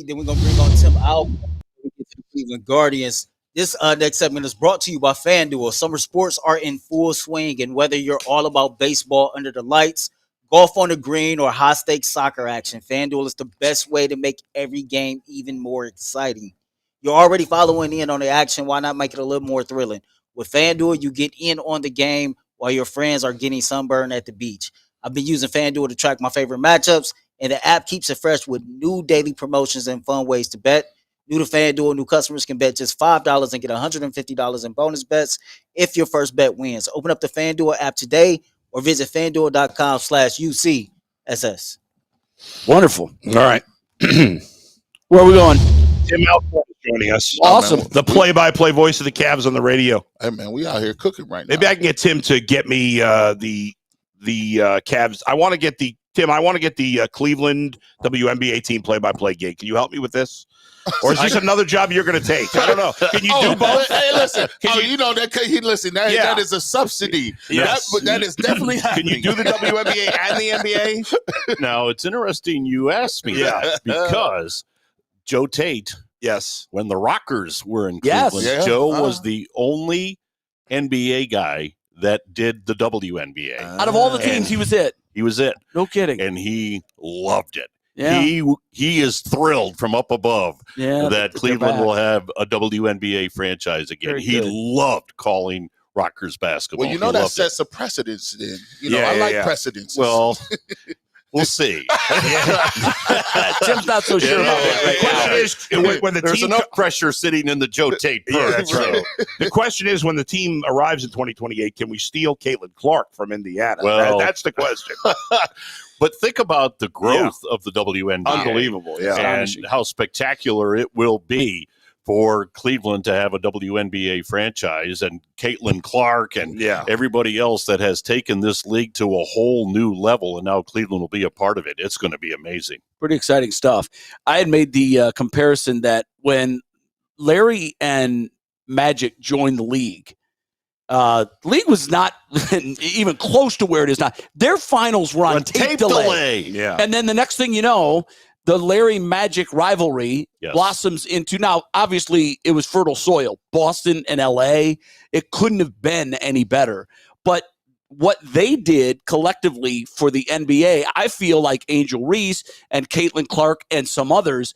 Then we're gonna bring on Tim Alcorn. We get to the Cleveland Guardians. This next segment is brought to you by FanDuel. Summer sports are in full swing, and whether you're all about baseball under the lights, golf on the green, or high stakes soccer action, FanDuel is the best way to make every game even more exciting. You're already following in on the action. Why not make it a little more thrilling? With FanDuel, you get in on the game while your friends are getting sunburned at the beach. I've been using FanDuel to track my favorite matchups, and the app keeps it fresh with new daily promotions and fun ways to bet. New to FanDuel, new customers can bet just $5 and get $150 in bonus bets if your first bet wins. Open up the FanDuel app today or visit FanDuel.com/UCSS. Wonderful. All right. Where are we going? Tim Alcorn is joining us. Awesome. The play-by-play voice of the Cavs on the radio. Hey, man, we out here cooking right now. Maybe I can get Tim to get me the Cavs. I want to get the Cleveland WNBA team play-by-play gig. Can you help me with this? Or is this another job you're going to take? I don't know. Can you do both? Hey, listen. That is a subsidy. Yes. That is definitely happening. Can you do the WNBA and the NBA? Now, it's interesting you asked me that because Joe Tate, when the Rockers were in Cleveland, Joe was the only NBA guy that did the WNBA. Out of all the teams, he was it. He was it. No kidding. And he loved it. Yeah. He is thrilled from up above that Cleveland will have a WNBA franchise again. He loved calling Rockers basketball. Well, that sets a precedence then. I like precedence. Well, we'll see. Tim's not so sure about that right now. When the There's team enough pressure sitting in the Joe Tate purse. that's right. The question is, when the team arrives in 2028, can we steal Caitlin Clark from Indiana? Well, that's the question. But think about the growth of the WNBA. Unbelievable, And how spectacular it will be for Cleveland to have a WNBA franchise, and Caitlin Clark and everybody else that has taken this league to a whole new level, and now Cleveland will be a part of it. It's going to be amazing. Pretty exciting stuff. I had made the comparison that when Larry and Magic joined the league was not even close to where it is now. Their finals were on tape delay. Yeah. And then the next thing you know, the Larry Magic rivalry blossoms into, now, obviously, it was fertile soil. Boston and L.A., it couldn't have been any better. But what they did collectively for the NBA, I feel like Angel Reese and Caitlin Clark and some others,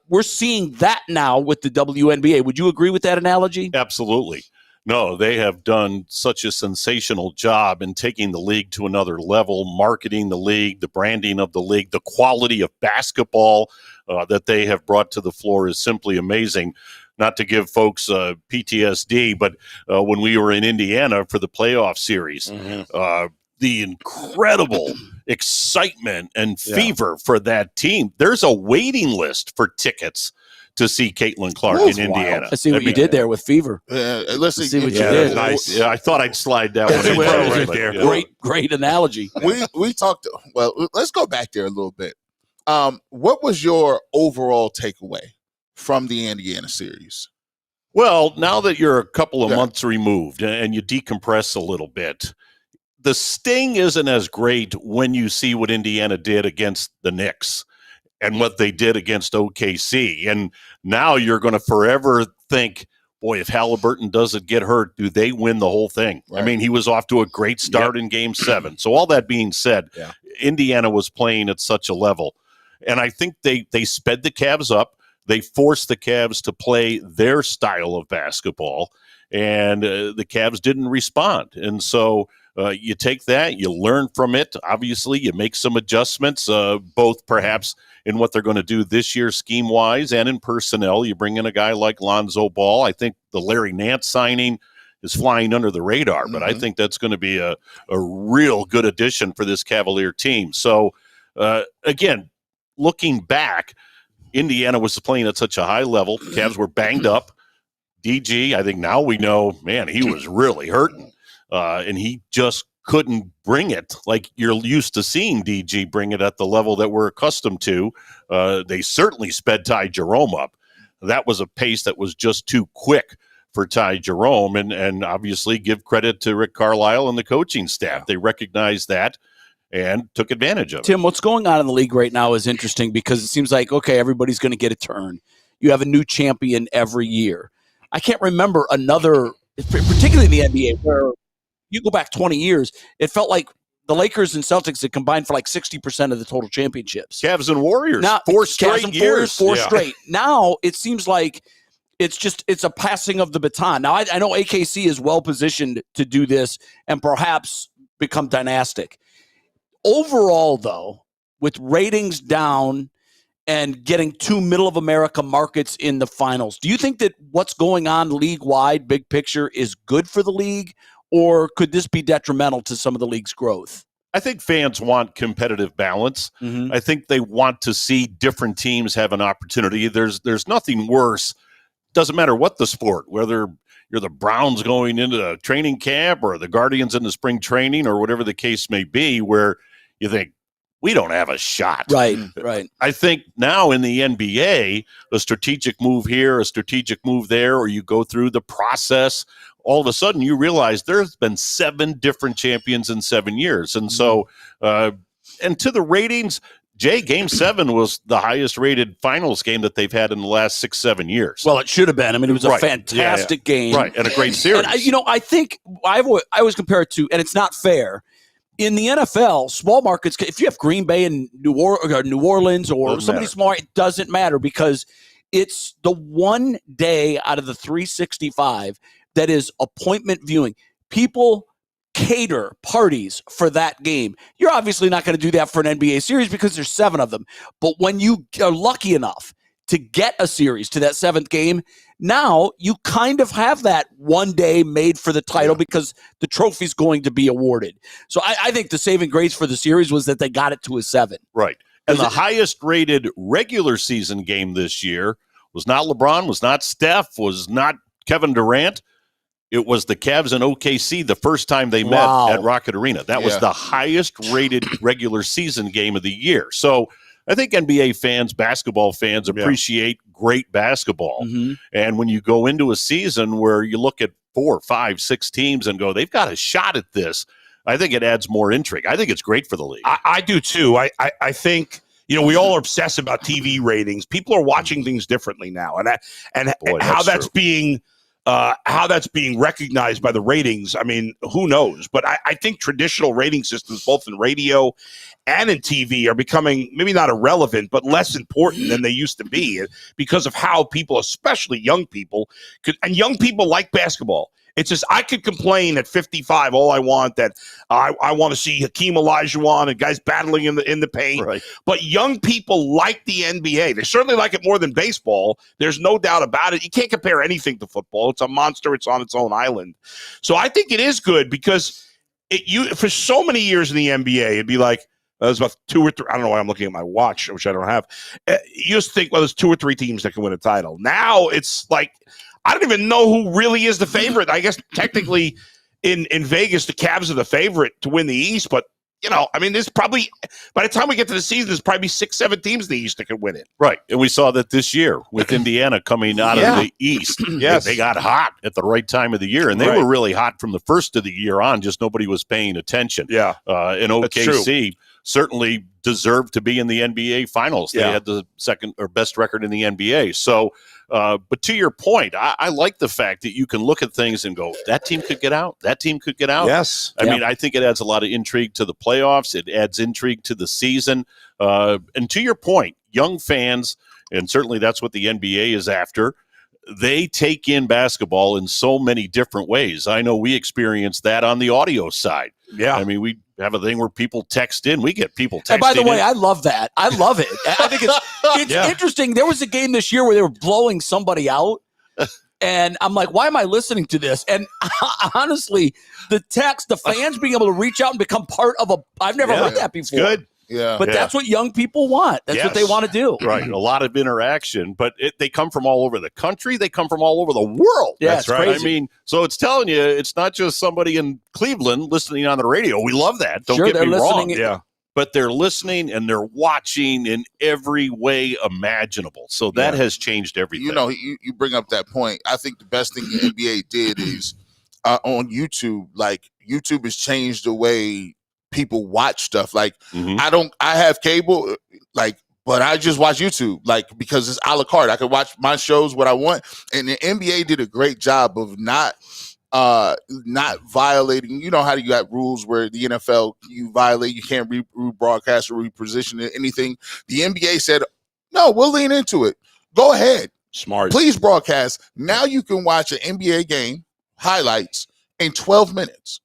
we're seeing that now with the WNBA. Would you agree with that analogy? Absolutely. No, they have done such a sensational job in taking the league to another level, marketing the league, the branding of the league, the quality of basketball that they have brought to the floor is simply amazing. Not to give folks PTSD, but when we were in Indiana for the playoff series, the incredible excitement and fever for that team. There's a waiting list for tickets to see Caitlin Clark in Indiana. I see what you did there with fever. Listen, see what you did. Nice. Yeah, I thought I'd slide that one in right there. Great analogy. We talked. Well, let's go back there a little bit. What was your overall takeaway from the Indiana series? Well, now that you're a couple of months removed and you decompress a little bit, the sting isn't as great when you see what Indiana did against the Knicks and what they did against OKC. And now you're going to forever think, boy, if Halliburton doesn't get hurt, do they win the whole thing? Right. I mean, he was off to a great start in Game 7. So all that being said, Indiana was playing at such a level. And I think they sped the Cavs up. They forced the Cavs to play their style of basketball, and the Cavs didn't respond. And so you take that, you learn from it. Obviously, you make some adjustments, both perhaps in what they're going to do this year scheme-wise and in personnel. You bring in a guy like Lonzo Ball. I think the Larry Nance signing is flying under the radar, but I think that's going to be a real good addition for this Cavalier team. So, again, looking back, Indiana was playing at such a high level. Cavs were banged up. DG, I think now we know, man, he was really hurting. And he just couldn't bring it like you're used to seeing DG bring it at the level that we're accustomed to. They certainly sped Ty Jerome up. That was a pace that was just too quick for Ty Jerome. And obviously give credit to Rick Carlisle and the coaching staff. They recognized that. and took advantage of it. Tim, what's going on in the league right now is interesting because it seems like, okay, everybody's going to get a turn. You have a new champion every year. I can't remember another, particularly in the NBA, where you go back 20 years, it felt like the Lakers and Celtics had combined for like 60% of the total championships. Cavs and Warriors, now, 4 straight years. Four straight. Now it seems like it's a passing of the baton. Now I know AKC is well positioned to do this and perhaps become dynastic. Overall, though, with ratings down and getting 2 middle of America markets in the finals, do you think that what's going on league-wide, big picture, is good for the league, or could this be detrimental to some of the league's growth? I think fans want competitive balance. Mm-hmm. I think they want to see different teams have an opportunity. There's nothing worse. Doesn't matter what the sport, whether you're the Browns going into a training camp or the Guardians in the spring training or whatever the case may be, where you think, we don't have a shot. Right. I think now in the NBA, a strategic move here, a strategic move there, or you go through the process, all of a sudden you realize there's been 7 different champions in 7 years. And so, and to the ratings, Jay, Game 7 was the highest rated finals game that they've had in the last 6-7 years. Well, it should have been. I mean, it was a fantastic game. Right, and a great series. And, I think I always compare it to, and it's not fair, in the NFL, small markets, if you have Green Bay and New Orleans or somebody small, it doesn't matter because it's the one day out of the 365 that is appointment viewing. People cater parties for that game. You're obviously not going to do that for an NBA series because there's 7 of them. But when you are lucky enough to get a series to that 7th game, now you kind of have that one day made for the title because the trophy's going to be awarded. So I think the saving grace for the series was that they got it to a 7. Right. And the highest rated regular season game this year was not LeBron, was not Steph, was not Kevin Durant. It was the Cavs and OKC the first time they met at Rocket Arena. That was the highest rated regular season game of the year. So I think NBA fans, basketball fans appreciate great basketball. Mm-hmm. And when you go into a season where you look at 4, 5, 6 teams and go, they've got a shot at this, I think it adds more intrigue. I think it's great for the league. I do too. I think, we all are obsessed about TV ratings. People are watching things differently now. And how that's being recognized by the ratings, I mean, who knows? But I think traditional rating systems, both in radio and in TV, are becoming maybe not irrelevant, but less important than they used to be because of how people, especially young people, and young people like basketball. It's just, I could complain at 55 all I want that I want to see Hakeem Olajuwon and guys battling in the paint. Right. But young people like the NBA. They certainly like it more than baseball. There's no doubt about it. You can't compare anything to football. It's a monster. It's on its own island. So I think it is good because for so many years in the NBA, it'd be like, there's about 2 or 3. I don't know why I'm looking at my watch, which I don't have. You just think, well, there's 2 or 3 teams that can win a title. Now it's like, I don't even know who really is the favorite. I guess technically in Vegas, the Cavs are the favorite to win the East. But, I mean, there's probably, by the time we get to the season, there's probably 6, 7 teams in the East that can win it. Right. And we saw that this year with Indiana coming out of the East. Yes. They got hot at the right time of the year. And they were really hot from the first of the year on, just nobody was paying attention. Yeah. And OKC certainly deserved to be in the NBA Finals. They had the second or best record in the NBA. So, but to your point, I like the fact that you can look at things and go, that team could get out. That team could get out. Yes. I mean, I think it adds a lot of intrigue to the playoffs. It adds intrigue to the season. And to your point, young fans, and certainly that's what the NBA is after, they take in basketball in so many different ways. I know we experience that on the audio side. Yeah. I mean, we have a thing where people text in. We get people texting. And by the way, in. I love that. I love it. I think it's interesting. There was a game this year where they were blowing somebody out. And I'm like, why am I listening to this? And honestly, the fans being able to reach out and become part of I've never heard that before. It's good. Yeah. But that's what young people want. That's what they want to do. Right. A lot of interaction, but they come from all over the country. They come from all over the world. Yeah, that's right. Crazy. I mean, so it's telling you, it's not just somebody in Cleveland listening on the radio. We love that. Don't get me wrong. Yeah. But they're listening and they're watching in every way imaginable. So that has changed everything. You bring up that point. I think the best thing the NBA did is on YouTube. Like, YouTube has changed the way people watch stuff. Like I have cable, like, but I just watch YouTube, like, because it's a la carte. I can watch my shows what I want. And the NBA did a great job of not violating. You know how you got rules where the NFL, you violate, you can't rebroadcast or reposition anything. The NBA said, no, we'll lean into it. Go ahead. Smart. Please broadcast. Now you can watch an NBA game highlights in 12 minutes.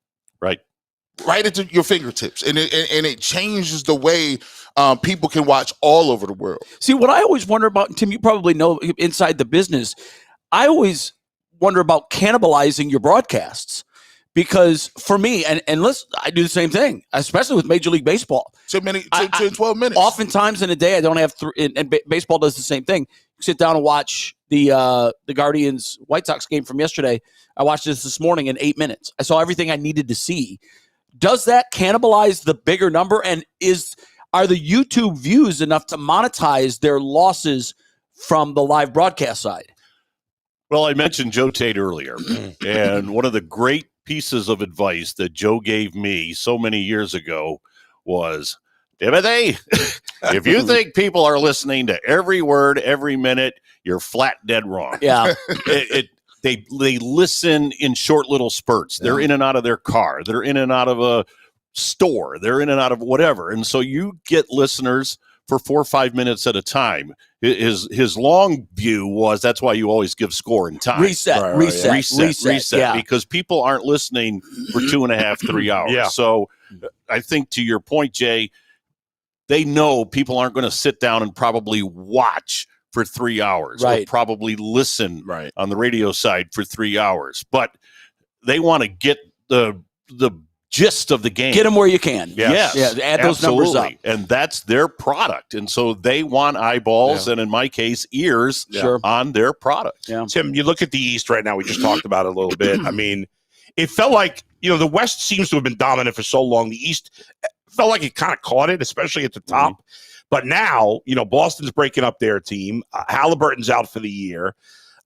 Right into your fingertips. And it changes the way people can watch all over the world. See, what I always wonder about, Tim, you probably know inside the business, I always wonder about cannibalizing your broadcasts. Because for me, and listen, I do the same thing, especially with Major League Baseball. 12 minutes. Oftentimes in a day, I don't have and baseball does the same thing. Sit down and watch the Guardians White Sox game from yesterday. I watched this morning in 8 minutes. I saw everything I needed to see. Does that cannibalize the bigger number? And are the YouTube views enough to monetize their losses from the live broadcast side? Well, I mentioned Joe Tate earlier, and one of the great pieces of advice that Joe gave me so many years ago was, Timothy, if you think people are listening to every word, every minute, you're flat dead wrong. Yeah. They listen in short little spurts. They're in and out of their car. They're in and out of a store. They're in and out of whatever. And so you get listeners for 4 or 5 minutes at a time. His long view was, that's why you always give score and time. Reset. Yeah. Because people aren't listening for 2.5, 3 hours. Yeah. So I think to your point, Jay, they know people aren't going to sit down and probably watch for 3 hours, or probably listen on the radio side for 3 hours, but they want to get the gist of the game. Get them where you can. Yes. Yeah, add those numbers up. And that's their product. And so they want eyeballs and, in my case, ears on their product. Yeah. Tim, you look at the East right now. We just talked about it a little bit. I mean, it felt like, the West seems to have been dominant for so long. The East felt like it kind of caught it, especially at the top. But now, Boston's breaking up their team. Halliburton's out for the year.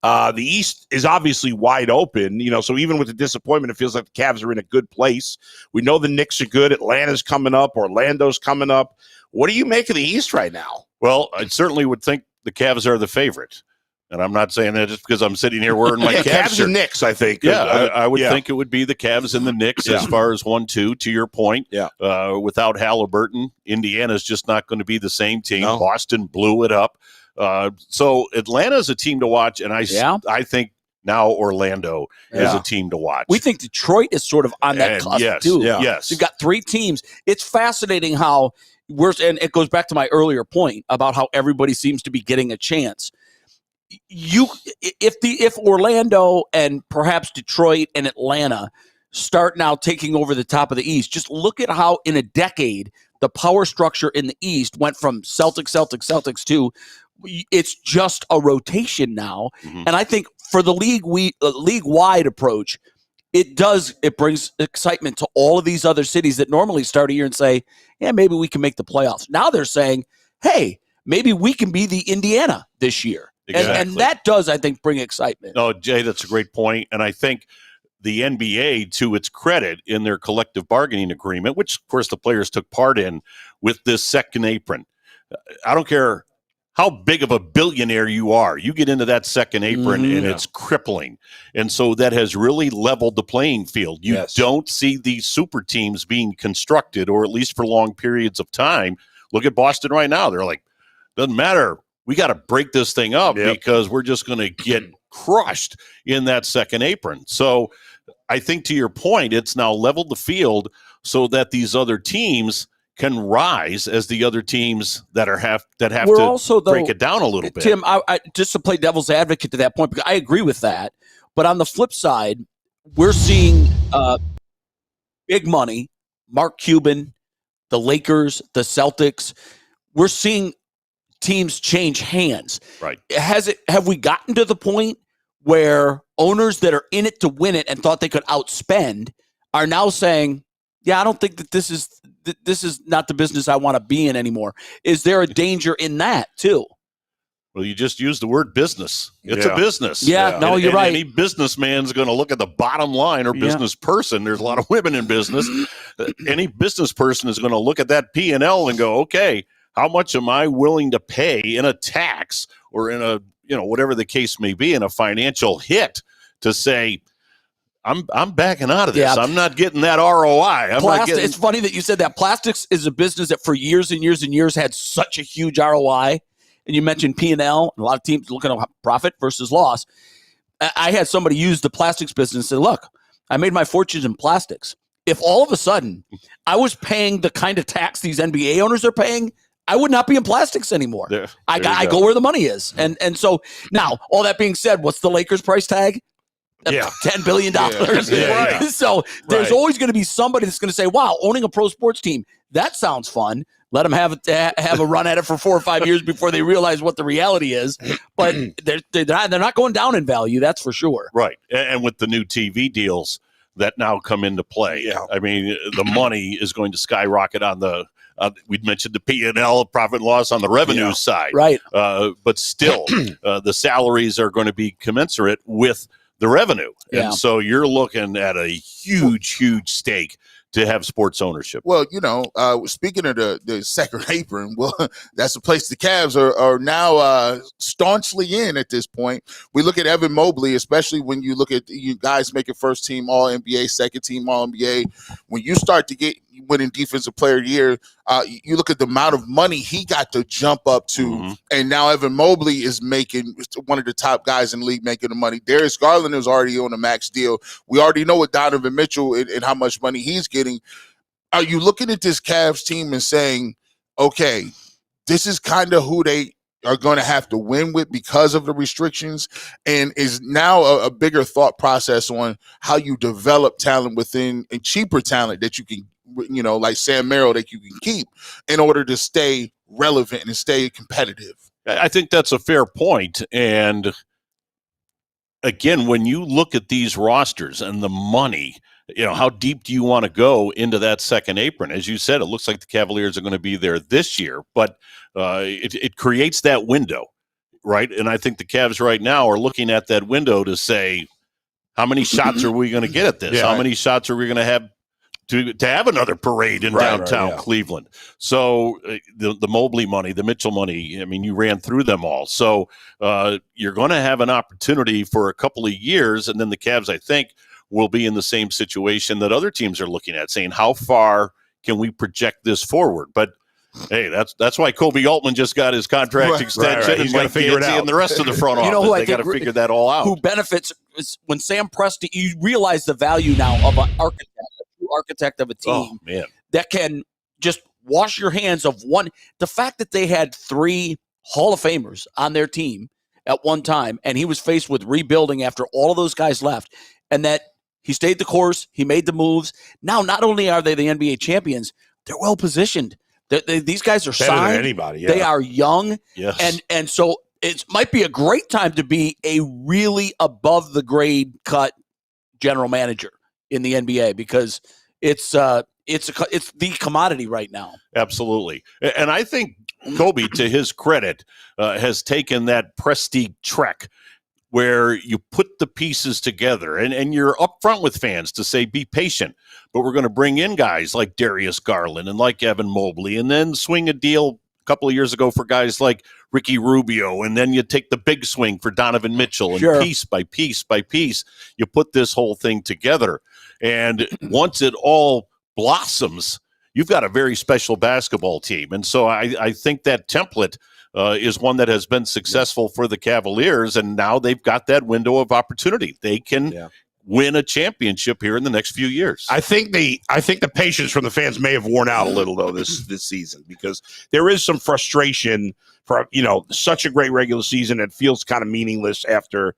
The East is obviously wide open, so even with the disappointment, it feels like the Cavs are in a good place. We know the Knicks are good. Atlanta's coming up. Orlando's coming up. What do you make of the East right now? Well, I certainly would think the Cavs are the favorite. And I'm not saying that just because I'm sitting here wearing my Cavs and Knicks, I think. Yeah, I would think it would be the Cavs and the Knicks as far as 1-2, to your point. Yeah. Without Halliburton, Indiana's just not going to be the same team. No. Boston blew it up. So Atlanta's a team to watch, and I think now Orlando is a team to watch. We think Detroit is sort of on that cusp, too. Yes. You've got 3 teams. It's fascinating how and it goes back to my earlier point about how everybody seems to be getting a chance. If Orlando and perhaps Detroit and Atlanta start now taking over the top of the East, just look at how in a decade the power structure in the East went from Celtics to it's just a rotation now. And I think for the league-wide approach, it brings excitement to all of these other cities that normally start a year and say, yeah, maybe we can make the playoffs. Now they're saying, hey, maybe we can be the Indiana this year. Exactly. And that does, I think, bring excitement. Oh, Jay, that's a great point. And I think the NBA, to its credit, in their collective bargaining agreement, which, of course, the players took part in with this second apron. I don't care how big of a billionaire you are. You get into that second apron, and it's crippling. And so that has really leveled the playing field. You don't see these super teams being constructed, or at least for long periods of time. Look at Boston right now. They're like, doesn't matter. We got to break this thing up because we're just going to get crushed in that second apron. So I think, to your point, it's now leveled the field so that these other teams can rise as the other teams that have to also, break it down a little bit. Tim, I just to play devil's advocate to that point, because I agree with that. But on the flip side, we're seeing big money, Mark Cuban, the Lakers, the Celtics. We're seeing teams change hands. Right. Have we gotten to the point where owners that are in it to win it and thought they could outspend are now saying, yeah, I don't think that this is not the business I want to be in anymore? Is there a danger in that too? Well, you just used the word business. It's a business. Yeah, no, you're right. Any businessman's going to look at the bottom line, or business person. There's a lot of women in business. Any business person is going to look at that P&L and go, okay, how much am I willing to pay in a tax or in a, whatever the case may be, in a financial hit to say, I'm backing out of this. Yeah. I'm not getting that ROI. It's funny that you said that. Plastics is a business that for years and years and years had such a huge ROI. And you mentioned P&L, and a lot of teams looking at profit versus loss. I had somebody use the plastics business and say, look, I made my fortunes in plastics. If all of a sudden I was paying the kind of tax these NBA owners are paying, I would not be in plastics anymore. I go where the money is. And so now, all that being said, what's the Lakers price tag? $10 billion. Right. So there's always going to be somebody that's going to say, wow, owning a pro sports team, that sounds fun. Let them have a run at it for 4 or 5 years before they realize what the reality is. But they're not going down in value, that's for sure. Right. And with the new TV deals that now come into play, I mean, the money is going to skyrocket on the we'd mentioned the P&L, profit and loss on the revenue side. Right. But still, the salaries are going to be commensurate with the revenue. And so you're looking at a huge, huge stake to have sports ownership. Well, speaking of the second apron, well, that's the place the Cavs are now staunchly in at this point. We look at Evan Mobley, especially when you look at you guys making first team All-NBA, second team All-NBA. When you start to get winning defensive player of the year, you look at the amount of money he got to jump up to, and now Evan Mobley is making one of the top guys in the league making the money. Darius Garland is already on a max deal. We already know what Donovan Mitchell and how much money he's getting. Are you looking at this Cavs team and saying, okay, this is kind of who they are going to have to win with because of the restrictions, and is now a bigger thought process on how you develop talent within and cheaper talent that you can, like Sam Merrill, that you can keep in order to stay relevant and stay competitive? I think that's a fair point. And again, when you look at these rosters and the money, how deep do you want to go into that second apron? As you said, it looks like the Cavaliers are going to be there this year, but it creates that window, right? And I think the Cavs right now are looking at that window to say, how many shots are we going to get at this? How many shots are we going to have to have another parade in downtown Cleveland? So the Mobley money, the Mitchell money, I mean, you ran through them all. So you're going to have an opportunity for a couple of years, and then the Cavs, I think, will be in the same situation that other teams are looking at, saying, how far can we project this forward? But hey, that's why Kobe Altman just got his contract extension, and Mike Dancy and the rest of the front office. They got to figure that all out. Who benefits is when Sam Presti, you realize the value now of an architect, a true architect of a team that can just wash your hands of one. The fact that they had 3 Hall of Famers on their team at one time, and he was faced with rebuilding after all of those guys left, and that he stayed the course, he made the moves. Now, not only are they the NBA champions, they're well positioned. These guys are better signed. Than anybody, They are young, and so it might be a great time to be a really above the grade cut general manager in the NBA, because it's the commodity right now. Absolutely, and I think Kobe, to his credit, has taken that Presti trek where you put the pieces together and you're upfront with fans to say, be patient, but we're going to bring in guys like Darius Garland and like Evan Mobley, and then swing a deal a couple of years ago for guys like Ricky Rubio. And then you take the big swing for Donovan Mitchell, and piece by piece by piece, you put this whole thing together. And once it all blossoms, you've got a very special basketball team. And so I think that template is one that has been successful for the Cavaliers, and now they've got that window of opportunity. They can win a championship here in the next few years. I think the patience from the fans may have worn out a little though this season, because there is some frustration for such a great regular season. It feels kind of meaningless after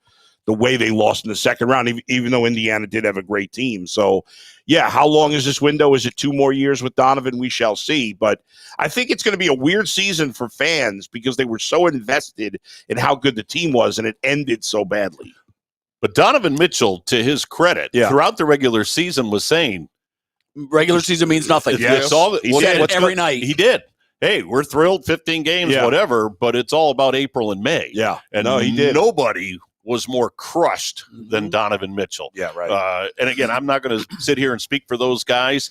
the way they lost in the second round, even though Indiana did have a great team. So, how long is this window? Is it 2 more years with Donovan? We shall see. But I think it's going to be a weird season for fans because they were so invested in how good the team was, and it ended so badly. But Donovan Mitchell, to his credit, throughout the regular season was saying, regular season means nothing. It's all, he said it every night. He did. hey, we're thrilled, 15 games, whatever, but it's all about April and May. Yeah. And he did. Nobody was more crushed than Donovan Mitchell. Yeah, right. And again, I'm not going to sit here and speak for those guys,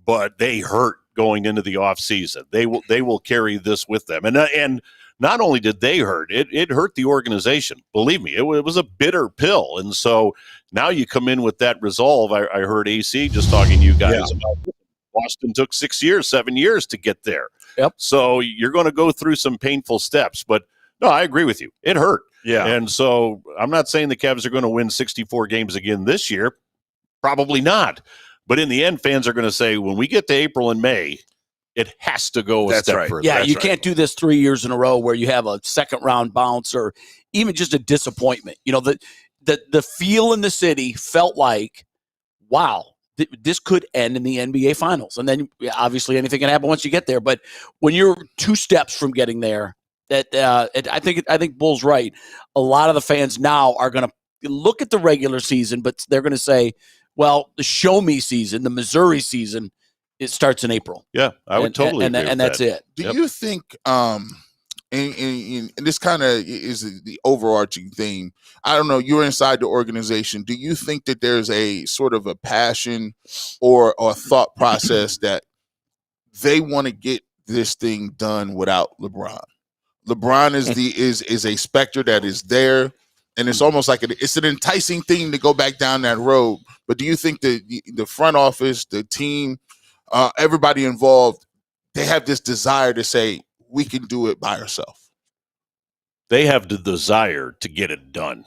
but they hurt going into the offseason. They will carry this with them. And not only did they hurt, it hurt the organization. Believe me, it was a bitter pill. And so now you come in with that resolve. I heard AC just talking to you guys about Boston took 6 years, 7 years to get there. Yep. So you're going to go through some painful steps. But no, I agree with you. It hurt. Yeah. And so I'm not saying the Cavs are going to win 64 games again this year. Probably not. But in the end, fans are going to say, when we get to April and May, it has to go a step further. Yeah, you can't do this 3 years in a row where you have a second round bounce or even just a disappointment. You know, the feel in the city felt like, wow, this could end in the NBA Finals. And then obviously anything can happen once you get there. But when you're 2 steps from getting there, I think Bull's right. A lot of the fans now are going to look at the regular season, but they're going to say, well, the show me season, the Missouri season, it starts in April. Yeah, I would totally agree and that's it. Do you think, and this kind of is the overarching theme, I don't know, you're inside the organization. Do you think that there's a sort of a passion or a thought process that they want to get this thing done without LeBron? LeBron is a specter that is there, and it's almost like it's an enticing thing to go back down that road. But do you think the front office, the team, everybody involved, they have this desire to say, we can do it by ourselves? They have the desire to get it done,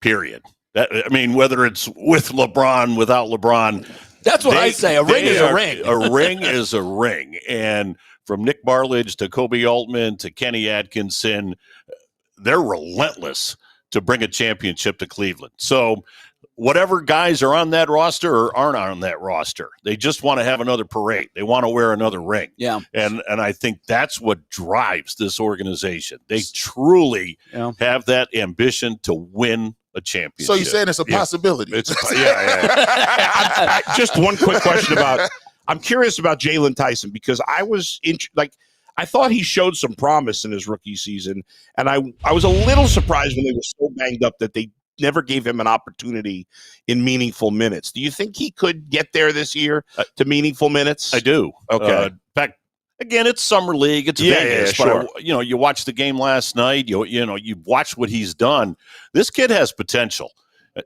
period. Whether it's with LeBron, without LeBron. That's what I say. A ring is a ring. A ring is a ring. And from Nick Bartlage to Kobe Altman to Kenny Atkinson, they're relentless to bring a championship to Cleveland. So whatever guys are on that roster or aren't on that roster, they just want to have another parade. They want to wear another ring. Yeah. And I think that's what drives this organization. They truly have that ambition to win a championship. So you're saying it's a possibility? Just one quick question I'm curious about Jaylen Tyson, because I thought he showed some promise in his rookie season, and I was a little surprised when they were so banged up that they never gave him an opportunity in meaningful minutes. Do you think he could get there this year to meaningful minutes? I do. Okay. In fact, again, it's summer league. It's Vegas. Sure. But you watched the game last night. You watched what he's done. This kid has potential.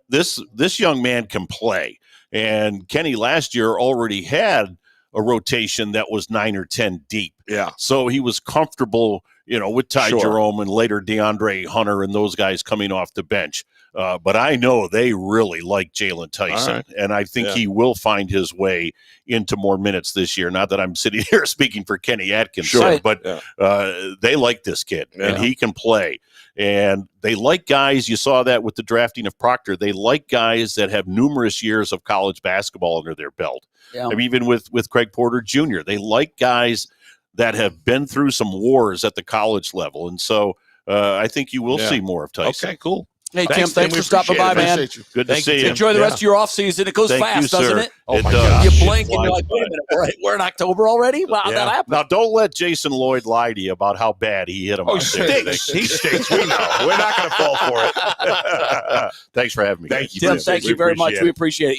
This young man can play. And Kenny last year already had a rotation that was 9 or 10 deep. Yeah. So he was comfortable, with Ty Jerome and later DeAndre Hunter and those guys coming off the bench. But I know they really like Jaylen Tyson, right. and I think he will find his way into more minutes this year. Not that I'm sitting here speaking for Kenny Atkinson, but they like this kid, and he can play. And they like guys, you saw that with the drafting of Proctor, they like guys that have numerous years of college basketball under their belt. Yeah. Even with Craig Porter Jr., they like guys that have been through some wars at the college level. And so I think you will see more of Tyson. Okay, cool. Hey, Tim, thanks for stopping by, man. Good to see you. Enjoy the rest of your off season. It goes fast, doesn't it? Oh, my God. You blink and you're like, wait a minute, we're in October already? Wow, that happened. Now, don't let Jason Lloyd lie to you about how bad he hit him. He stinks. He stinks. We know. We're not going to fall for it. Thanks for having me. Thank you, Tim. Thank you very much. We appreciate it.